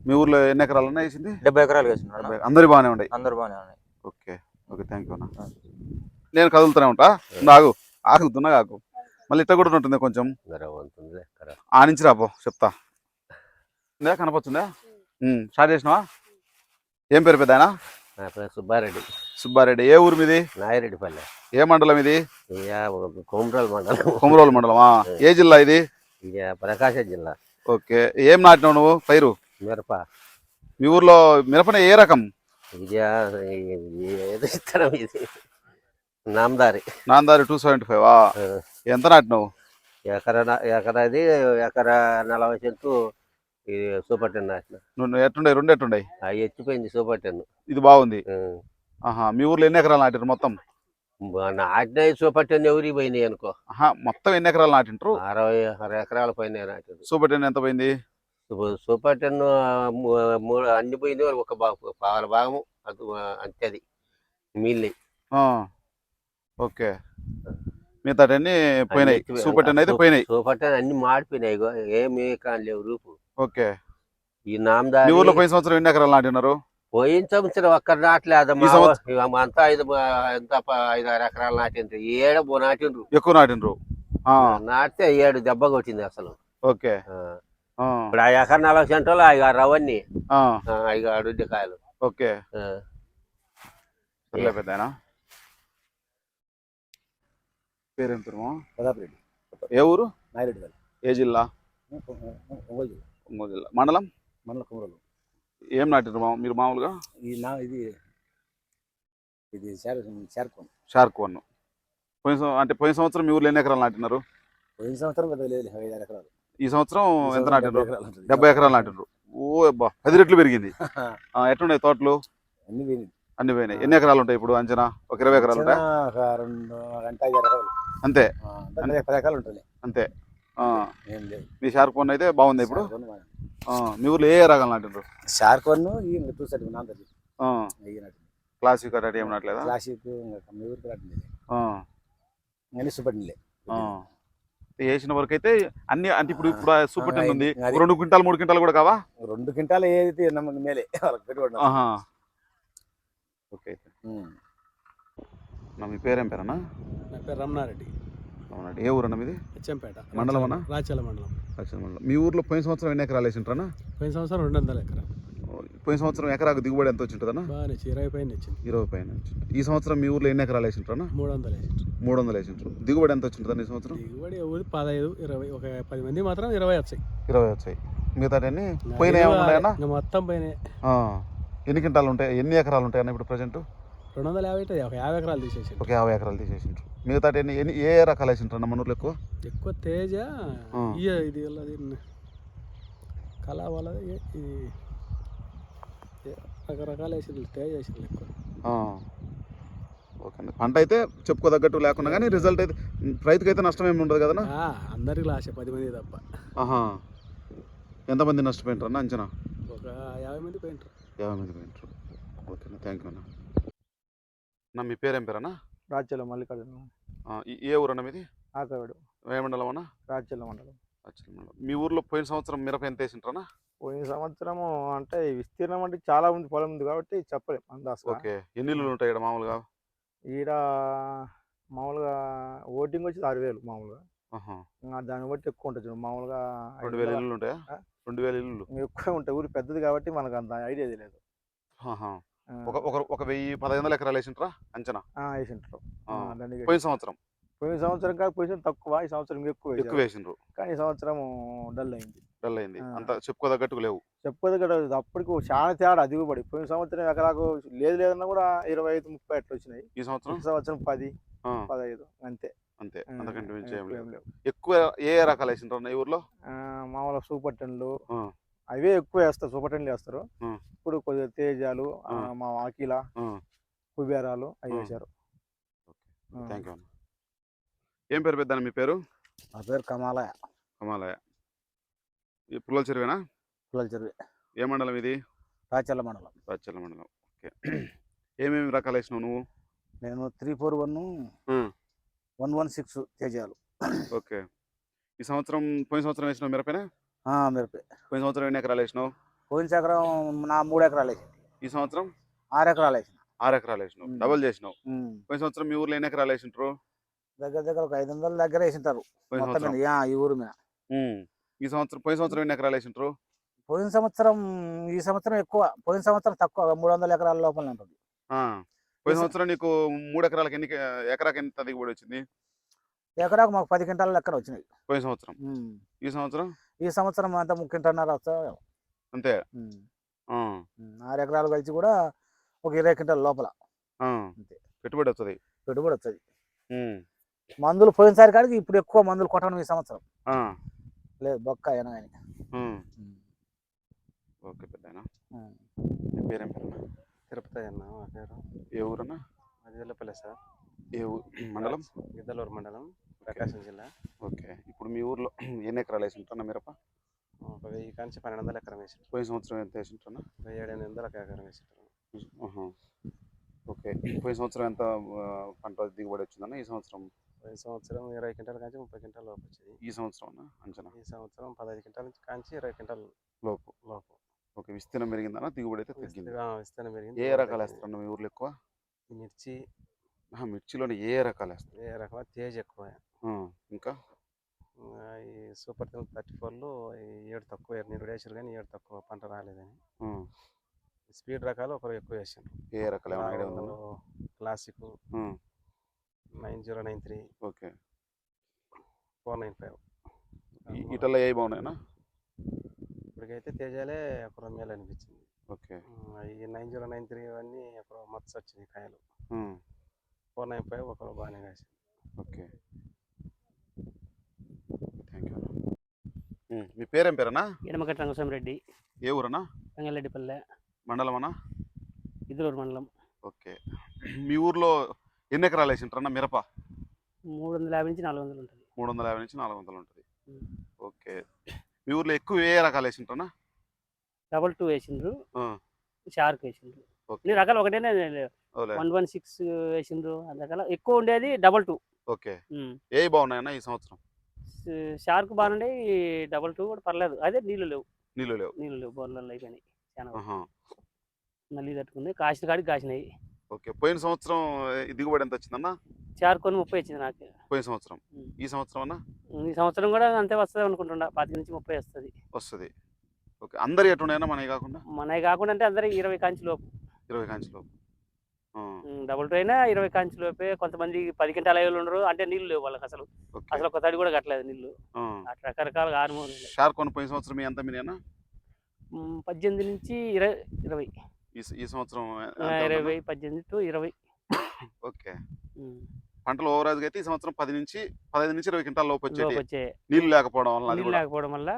మీ ఊర్లో ఎన్ని ఎకరాలన్నా వేసింది? 70 ఎకరాలు వేసిన. అందరు బాగానే ఉన్నాయి? అందరు బాగానే ఉన్నాయి. ఓకే. ఓకే, థ్యాంక్ యూ అన్న. నేను కదులుతూనే ఉంటా. ఆగుతున్నా కాకు. మళ్ళీ ఇట్ట కూడా ఉంటుంది కొంచెం. ఆ నుంచి రాబో చెప్తా. కనపడుతుందా? స్టార్ట్ చేసినావా? ఏం పేరు పెద్ద? సుబ్బారెడ్డి. సుబ్బారెడ్డి. ఏ ఊరు మీది? నాయిరెడ్డిపల్లె. ఏ మండలం ఇది? కొమరోలు మండలం. కొమరోలు మండలమా? ఏ జిల్లా ఇది? ప్రకాశం జిల్లా. ఓకే. ఏం నాటినావు నువ్వు పైరు? మిరప మీ ఊర్లో మిరపన ఏ రకం? ఇది ఏదో ఇత్తనం ఇది నామదారి నాందారి 275 ఎంత నాటినావు? ఎకరాది ఎకరా 40 సెంట్లు ఈ సూపర్ టెన్ నాటిన. నువ్వు ఎట్టుండే? రెండు ఎట్టుండే? ఎత్తిపోయింది సూపర్ టెన్. ఇది బాగుంది. ఆహా, మీ ఊర్లో ఎన్ని ఎకరాలు నాటిరు మొత్తం? నాటిన సూపర్ టెన్ ఎవరికి పోయినాయి అనుకో. మొత్తం ఎన్ని ఎకరాలు నాటింటారు? 60 ఎకరాల పైన నాటిండ్రు. సూపర్ టెన్ ఎంత పోయింది? సూపర్ టెన్ అన్ని పోయింది, ఒక పాల భాగము అది అంతే, అది మిగిలినాయి. ఓకే, మిగతా అన్ని పోయినాయి. సూపర్ టెన్ అయితే పోయినాయి. సూపర్ టెన్ అన్ని మాడిపోయినాయి, ఏమి కానీ లేవు రూపు. ఓకే. ఈ నామదారి మీ ఊర్లో పోయిన సంవత్సరం ఎన్ని ఎకరాలు నాటినారు? పోయిన సంవత్సరం ఒక్కరు నాటలేదు, అంతా 5-6 ఎకరాలు నాటిండ్రు. ఏడు నాటిండ్రు, ఎక్కువ నాటినరు. నాటితే 7 దెబ్బ కొట్టింది అసలు. ఓకే. ఇప్పుడు 1 ఎకరా 40 సెంట్లు 5-6 రవన్నీ 5-6 ఉద్దికాయలు. ఓకే. పెద్దనా పేరేం పేరు? ప్రతాపరెడ్డి. ఏ ఊరు? నాయిరెడ్డి. ఏ జిల్లా? ఒంగోలు జిల్లా. మండలం? మండల కుమరోలు. ఏం నాటిరు మీరు మామూలుగా? ఇది షార్క్ షార్క్ 1. పోయిన సంవత్సరం మీ ఊర్లో ఎన్ని ఎకరాలు నాటినారు? పోయిన సంవత్సరం 5-6 ఎకరాలు. ఈ సంవత్సరం ఎంత నాటినారు? 70 ఎకరాలు నాటినారు. ఓ అబ్బా, 10 రెట్లు పెరిగింది. ఎట్లున్నాయి తోటలు? అన్ని పోయినాయి. ఎన్ని ఎకరాలు ఉంటాయి ఇప్పుడు అంచనా? ఒక 20 ఎకరాలు ఉంటాయి అంతే. 10 ఎకరాలు ఉంటుంది అంతే. మీ షార్క్ 1 అయితే బాగుంది ఇప్పుడు. మీ ఊర్లో ఏ రకాలు నాటినారు? షార్క్ 1 క్లాసిక్ అటు ఏం నాటలేదా? క్లాసిక్ సూపర్ వేసిన వరకు అయితే అన్ని అంటే ఇప్పుడు సూపర్ టెన్ ఉంది. 2 క్వింటాలు 3 క్వింటాలు కూడా కావా? 2 క్వింటాలు ఏదైతే మేలే వాళ్ళకి పెట్టుకోండి. ఓకే. మీ పేరేం పేరన్నా? నా పేరు రమణారెడ్డి. ఏ ఊరన్నా మీది? అచ్చంపేట మండలం అన్నా? రాచల మండలం. మీ ఊర్లో పోయిన సంవత్సరం ఎన్ని ఎకరాలు వేసింటారా? పోయిన సంవత్సరం 200 ఎకరాలు. పోయిన సంవత్సరం ఎకరాకు దిగుబడి ఎంత వచ్చింటుందన్నా? బాగా 20 పైన వచ్చింది. 20 పైన వచ్చింది. ఈ సంవత్సరం మీ ఊర్లో ఎన్ని ఎకరాలు వేసింటారా? 300 వేసింటారు. 300 వేసింటారు. దిగుబడి ఎంత వచ్చింటుందా ఈ సంవత్సరం? దిగుబడి ఊరి 15-20, ఒక 10 మంది మాత్రం 20 వచ్చాయి. 20 వచ్చాయి. మిగతా పోయినాయి ఉన్నాయన్నా? మొత్తం పోయినాయి. ఎన్ని క్వింటాలు ఉంటాయి? ఎన్ని ఎకరాలు ఉంటాయన్నా ఇప్పుడు ప్రజెంట్? 250 ఉంటుంది. ఒక 50 ఎకరాలు తీసేసి. ఒక 50 ఎకరాలు తీసేసింటారు. మిగతా ఏ రకాలు వేసింటారు మన ఊర్లో ఎక్కువ? ఎక్కువ తేజ, ఇది కళ వాళ్ళది, ఇది రకరకాలు వేసింది. తేజ వేసింది ఎక్కువ. ఓకే అండి. పంట అయితే చెప్పుకోదగ్గట్టు లేకుండా కానీ రిజల్ట్ అయితే రైతుకి అయితే నష్టం ఏమి ఉండదు కదన్నా? అందరికి లాస్ 10 మంది తప్ప. ఎంతమంది నష్టపోయింటారు అన్న అంచనా? ఒక 50 మంది పోయింటారు. 50 మంది పోయింటారు. ఓకేనా, థ్యాంక్ యూ అన్న. మీ పేరేం పేరన్నా? రాజ్యాల మల్లికార్జున. ఏ ఊరన్నా మీది? ఆకవేడు. ఏ మండలం అన్న? రాజ్యాల మండలం. మీ ఊర్లో పోయిన సంవత్సరం మిరప ఎంత వేసింటారా? పోయిన సంవత్సరము అంటే విస్తీర్ణం అంటే చాలా ఉంది, పొలం ఉంది కాబట్టి చెప్పలేము అందాజ. ఓకే. ఎన్ని ఇల్లులు ఉంటాయి ఇక్కడ మామూలుగా? ఈడ మామూలుగా ఓటింగ్ వచ్చి 6,000 మామూలుగా. దాన్ని బట్టి ఎక్కువ ఉంటుంది మామూలుగా. 2,000 ఇల్లులు ఉంటాయా? 2,000 ఇల్లులు ఎక్కువ ఉంటాయి. ఊరు పెద్దది కాబట్టి మనకు అంత ఐడియా లేదు. ఒక 1,000-1,500 ఎకరాలు వేసింటారా అంచనా? వేసింటారు. పోయిన సంవత్సరం కాదు, పోయిన తక్కువ, ఈ సంవత్సరం ఎక్కువ వేసిండ్రు. కానీ ఈ సంవత్సరం డల్ అయింది. అంత చెప్పుకోదగ్గట్టు లేవు. చెప్పదు అప్పటికి చాలా తేడా దిగుబడి. పోయిన సంవత్సరం ఎకరాకు లేదన్నా కూడా 25-30 అట్లా వచ్చినాయి. ఈ సంవత్సరం 10-15 అంతే. అంతకంటే మించి ఏం లేవు. ఎక్కువ ఏ రకాలు వేసింటారు ఈ ఊర్లో? మామూలుగా సూపర్ టెన్లు అవే ఎక్కువ వేస్తారు. సూపర్ టెన్లు వేస్తారు. ఇప్పుడు కొద్దిగా తేజాలు, మా ఆకిల, కుబేరాలు అవి వేశారు. Thank you. ఏం పేరు పెద్ద మీ పేరు? నా పేరు కమాలయ. ఈ పుల్లల చెరువేనా? పుల్లల చెరువే. ఏ మండలం ఇది? రాచల మండలం. ఓకే. ఏమేమి రకాలు వేసినావు నువ్వు? నేను 341, 116 తేజాలు. ఓకే. ఈ సంవత్సరం పోయిన సంవత్సరం వేసినావు మిరపేనా? మిరపే. పోయిన సంవత్సరం ఎన్ని ఎకరాలు వేసినావు? పోయిన సంవత్సరం 3 ఎకరాలు వేసింది. ఈ సంవత్సరం 6 ఎకరాలు వేసిన. 6 ఎకరాలు వేసినావు, డబల్ చేసినావు. పోయిన సంవత్సరం మీ ఊర్లో ఎన్ని ఎకరాలు వేసింటారు? దగ్గర ఒక 500 దగ్గర వేసింటారు ఈ ఊరు మీద. పోయిన సంవత్సరం ఎన్ని ఎకరాలు వేసింటారు? పోయిన సంవత్సరం ఈ సంవత్సరం ఎక్కువ, పోయిన సంవత్సరం తక్కువ, 300 ఎకరాల లోపల ఉంటుంది. పోయిన సంవత్సరం నీకు 3 ఎకరాలకు ఎకరాకి ఎంత దిగుబడి వచ్చింది? ఎకరాకు మాకు 10 క్వింటాల లెక్కన వచ్చినాయి. పోయిన సంవత్సరం. ఈ సంవత్సరం ఈ సంవత్సరం అంతా 3 క్వింటాలన్నర వస్తాయి. అంతే. 6 ఎకరాలు కలిసి కూడా ఒక 20 క్వింటాల లోపల అంతే పెట్టుబడి వస్తుంది. పెట్టుబడి వస్తుంది. మందులు పోయినసారి కాడికి ఇప్పుడు ఎక్కువ మందులు కొట్టడం ఈ సంవత్సరం లేదు, బొక్క అయినా కానీ. ఓకే పెద్దనా. మీ పేరేం పేరన్నా? తిరుపతి అన్న మా పేరు. ఏ ఊరన్నా? అది వెల్లపల్లి సార్. ఏ మండలం? గిద్దలూరు మండలం, ప్రకాశం జిల్లా. ఓకే. ఇప్పుడు మీ ఊర్లో ఎన్ని ఎకరాలు వేసి ఉంటారన్నా మిరప? ఒక 1000 కాంచి 1200 ఎకరం వేసి. పోయిన సంవత్సరం ఎంత వేసి ఉంటారన్నా? 700 ఎకరం వేసి. ఓకే. పోయిన సంవత్సరం ఎంత పంట దిగుబడి వచ్చిందన్న? ఈ సంవత్సరం? పోయిన సంవత్సరం 20 క్వింటాల కాంచి 30 క్వింటాల లోపు వచ్చింది. ఈ సంవత్సరం అంచనా? ఈ సంవత్సరం 15 క్వింటాల నుంచి కాంచి 20 క్వింటాల లోపు. ఓకే. విస్తీర్ణం పెరిగిందన్న? దిగుబడి అయితే తగ్గింది. విస్తీర్ణం పెరిగింది. ఏ రకాలు వేస్తారన్న మీ ఊర్లో ఎక్కువ? మిర్చి. మిర్చిలోని ఏ రకాలు వేస్తారు? ఏ రకం తేజ్ ఎక్కువ. ఇంకా ఈ సూపర్ 34లో 7 తక్కువ, 2 వేసారు కానీ 7 తక్కువ, పంట రాలేదని. స్పీడ్ రకాలు ఒకరు ఎక్కువ వేసారు. ఏ రకాలు ఏమైనా ఐడియా ఉందా? క్లాసిక్ 9093. ఓకే. 495. ఇటల్లో ఏ బాగున్నాయన్నా? ఇప్పటికైతే తేజాలే ఒక మేలు అనిపించింది. ఓకే. ఈ 9093 అన్నీ ఒక మచ్చ వచ్చినాయి కాయలు. 495 ఒకరు బాగానే కాసింది. ఓకే. Thank you. మీ పేరేం పేరన్నా? ఎడమకట్ట రంగస్వామిరెడ్డి. ఏ ఊరన్నా? రంగారెడ్డిపల్లె మండలం అన్నా? గిద్దలూరు మండలం. ఓకే. మీ ఊర్లో ఎన్ని ఎకరాలు వేసి ఉంటారన్నా మిరప? 350 నుంచి 400 ఉంటుంది. 350 నుంచి 400 ఉంటుంది. ఓకే. మీ ఊర్లో ఎక్కువ ఏ రకాలు వేసి ఉంటారన్నా? 22 వేసిండ్రు, షార్క్ వేసిండ్రు. అన్ని రకాలు ఒకటేనే, 116 వేసిండ్రు. అందుకలా ఎక్కువ ఉండేది 22. ఓకే. ఏ బాగున్నాయన్నా ఈ సంవత్సరం? షార్క్ బాగుండే, 22 కూడా పర్లేదు. అదే నీళ్ళు లేవు. నీళ్ళు లేవు. బోర్లలో అయిపోయినాయి. చాలా నల్లి తట్టుకుంది, కాసిన కాడికి కాసినాయి. ఓకే. పోయిన సంవత్సరం దిగుబడి ఎంత వచ్చిందన్నా? షార్క్ 30 వచ్చింది నాకు పోయిన సంవత్సరం. ఈ సంవత్సరం అన్నా? ఈ సంవత్సరం కూడా అంతే వస్తుంది అనుకుంటున్నా, 25 నుంచి 30 వస్తుంది. ఓకే. అందరు ఎటున్నాయన్నా మనవి కాకుండా? మనవి కాకుండా అంటే అందరికి 20 కాంచి లోపు. 20 కాంచి లోపు. 22 అయినా 20 కాంచి లోపే. కొంతమంది 10 క్వింటాల అయ్యేలు ఉండరు, అంటే నీళ్ళు లేవు వాళ్ళకి. అసలు ఒక తడి కూడా కట్టలేదు నీళ్ళు. అట్లా రకరకాలుగా 6 షార్క్ పోయిన సంవత్సరం ఎంత మీనా? 18 నుంచి 20. ఈ సంవత్సరం 20, 18 to 20. ఓకే. పంటలు ఓవరాజ్ అయితే ఈ సంవత్సరం 15 నుంచి 20 క్వింటాల లోపు వచ్చాయి. నీళ్ళు లేకపోవడం వల్ల.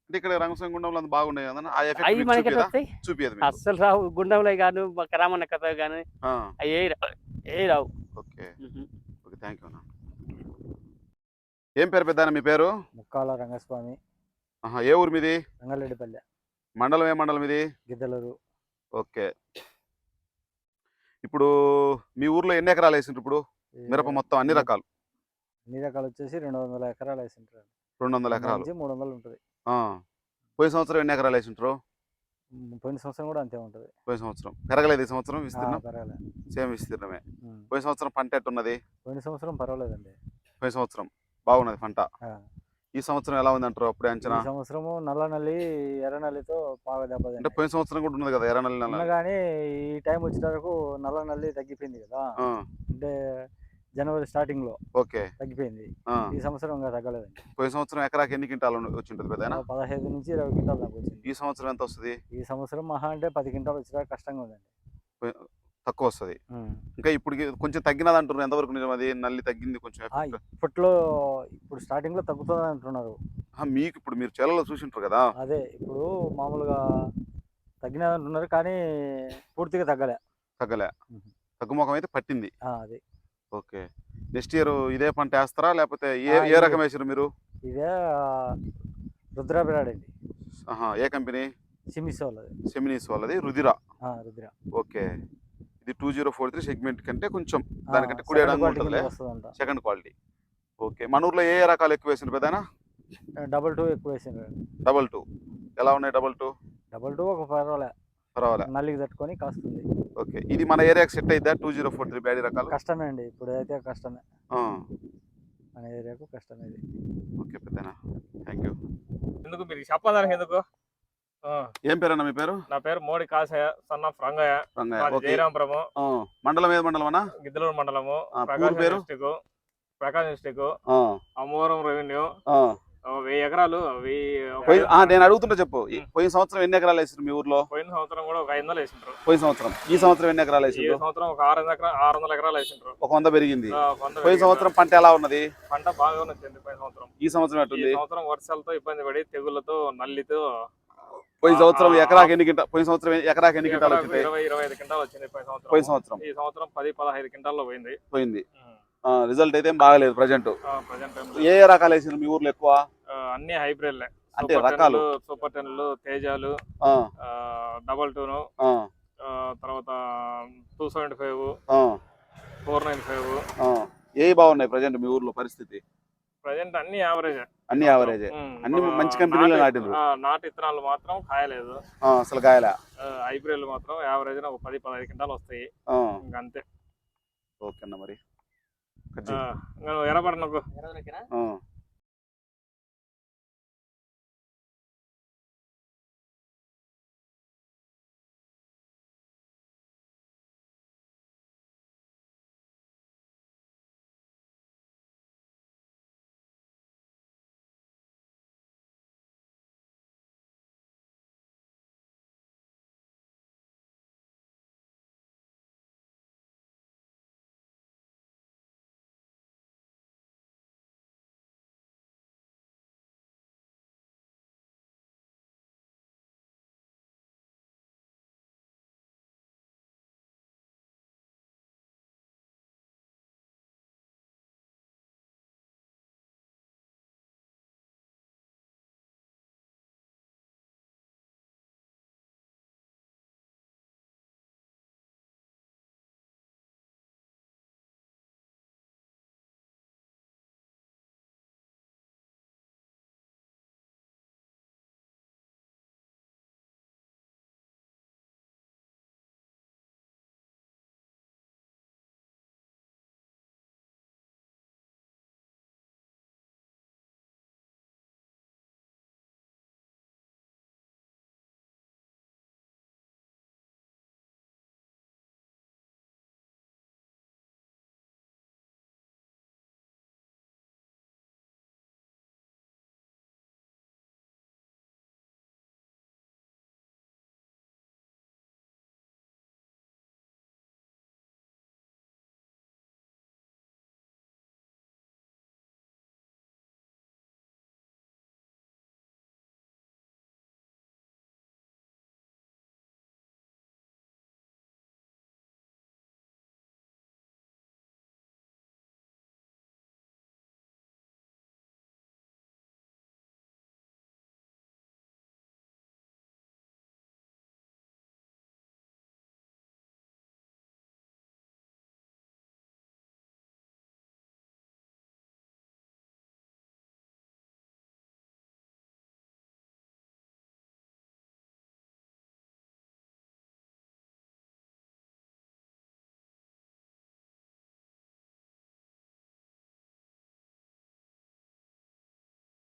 అంటే ఇక్కడ రంగస్వామిగుండంలో బాగున్నాయి కదా, ఆ ఎఫెక్ట్ చూపియదు అస్సలు రావు. గుండంలో కానీ రామన్న కథ కానీ ఏ రావు. ఓకే. ఓకే. థ్యాంక్ యూ అన్న. ఏం పేరు పెద్ద మీ పేరు? ముక్కాల రంగస్వామి. ఏ ఊరు మీది? రంగారెడ్డిపల్లె. మండలం ఏ మండలం ఇది? గిద్దలూరు. ఓకే. ఇప్పుడు మీ ఊర్లో ఎన్ని ఎకరాలు వేసిండ్రు ఇప్పుడు మిరప మొత్తం అన్ని రకాలు? అన్ని రకాలు వచ్చేసి 200 ఎకరాలు వేసింటారు. 200 ఎకరాలు. 300 ఉంటుంది. పోయిన సంవత్సరం ఎన్ని ఎకరాలు వేసింటారు? పోయిన సంవత్సరం కూడా అంతే ఉంటుంది. పోయిన సంవత్సరం పెరగలేదు, ఈ సంవత్సరం విస్తీర్ణం పెరగలేదు. సేమ్ విస్తీర్ణమే. పోయిన సంవత్సరం పంట ఎట్టున్నది? పోయిన సంవత్సరం పర్వాలేదండి. పోయిన సంవత్సరం బాగున్నది పంట. ఈ సంవత్సరం ఎలా ఉంది అంటారు అప్పుడే అంచనా? ఈ సంవత్సరము నల్ల నల్లి ఎర్ర నల్లితో బాగా దెబ్బతింది. అంటే పోయిన సంవత్సరం కూడా ఉన్నది కదా ఎర్ర నల్లి, కానీ ఈ టైం వచ్చే వరకు నల్ల నల్లి తగ్గిపోయింది కదా. అంటే జనవరి స్టార్టింగ్ లో తగ్గిపోయింది. ఈ సంవత్సరం ఇంకా తగ్గలేదండి. పోయిన సంవత్సరం ఎకరాకి ఎన్ని క్వింటాలు వచ్చింటుంది పెద్ద? 15 నుంచి 20 క్వింటాలు దాకా వచ్చింది. ఈ సంవత్సరం ఎంత వస్తుంది? ఈ సంవత్సరం మహా అంటే 10 క్వింటాలు వచ్చినా కష్టంగా ఉందండి. తక్కువ వస్తుంది. ఇంకా ఇప్పుడు కొంచెం తగ్గినది అంటున్నారు, ఎంతవరకు నిజం అది? నల్లి తగ్గింది కొంచెం? ఇప్పుడు స్టార్టింగ్ లో తగ్గుతుంది అంటున్నారు. మీకు ఇప్పుడు మీరు చేలలో చూసింటారు కదా. అదే ఇప్పుడు మామూలుగా తగ్గినది అంటున్నారు, కానీ పూర్తిగా తగ్గలే. తగ్గుముఖం అయితే పట్టింది. అది. ఓకే. నెక్స్ట్ ఇయర్ ఇదే పంట వేస్తారా లేకపోతే ఏ రకం వేసారు మీరు? ఇదే రుద్రాభిరాడ్ అండి. ఏ కంపెనీ? సెమినిస్ వాళ్ళది రుదిరా. ఓకే. ఇది 2043 సెగ్మెంట్ కంటే కొంచెం దానికంటే కుడియడంగా ఉంటుంది, సెకండ్ క్వాలిటీ. ఓకే. మన ఊర్లో ఏ రకాలు ఎక్కువ వేసిండ్రు పెద్దనా? 22 ఎక్కువ వేసిండ్రు. 22 ఎలా ఉన్నాయి? 22 ఒక పర్వాలే నల్లికి తట్టుకొని కాస్తుంది. ఓకే. ఇది మన ఏరియాకి సెట్ అయిద్దా? 2043 బ్యాడీ రకాలు కష్టమే అండి, ఇప్పుడు అయితే కష్టమే. మన ఏరియాకు కష్టమే ఇది. ఓకే పెద్దనా, థ్యాంక్ యూ. ఎందుకు మీరు చెప్పడానికి ఎందుకు? ఏం పేరన్నా మీ పేరు? నా పేరు మోడి కాసయ్య, సన్ ఆఫ్ రంగయ్య. జయరాంపురము. మండలం ఏది మండలం అన్నా? గిద్దలూరు మండలము, పేరు? ప్రకాశం డిస్టిక్, అమ్మవరం రెవెన్యూ, 1000 ఎకరాలు. నేను అడుగుతుంటే చెప్పు. పోయిన సంవత్సరం ఎన్ని ఎకరాలు వేసారు మీ ఊర్లో? పోయిన సంవత్సరం కూడా ఒక 500 వేసిండ్రు. పోయిన సంవత్సరం. ఈ సంవత్సరం ఎన్ని ఎకరాలు ఈ వేసారు? సంవత్సరం ఒక 600 ఎకరాలు వేసిండ్రు. ఒక 100 పెరిగింది. 100 పోయిన సంవత్సరం పంట ఎలా ఉన్నది? పంట బాగా వచ్చింది పోయిన సంవత్సరం. ఈ సంవత్సరం ఈ ఎట్టుంది? సంవత్సరం వర్షాలతో ఇబ్బంది పడి తెగుళ్ళతో నల్లితో పోయిన సంవత్సరం ఎకరాకి ఎన్ని క్వింటాలు వచ్చింది? 20-25 క్వింటాలు వచ్చింది పోయిన సంవత్సరం. ఈ సంవత్సరం 10-15 క్వింటాల్లో పోయింది. రిజల్ట్ అయితే ఏం బాగలేదు ప్రజెంట్. ప్రజెంట్ ఏ రకాలు వేసారు మీ ఊర్లో ఎక్కువ? అన్ని హైబ్రిడ్లే. అంటే రకాలు సూపర్ 10లు, తేజాలు, 22, తర్వాత 275, 495. ఏ బాగున్నాయి ప్రజెంట్ మీ ఊర్లో పరిస్థితి? ప్రజెంట్ అన్ని యావరేజ్. అన్ని మంచి కంపెనీలో నాటిండ్రు. నాటు ఇత్తనాలు మాత్రం కాయలేదు అసలు కాయలే. హైబ్రిడ్లు మాత్రం యావరేజ్ ఒక 10-15 క్వింటాలు వస్తాయి. ఇంకా అంతే. ఓకే అన్న మరి ఎర్రపడ నాకు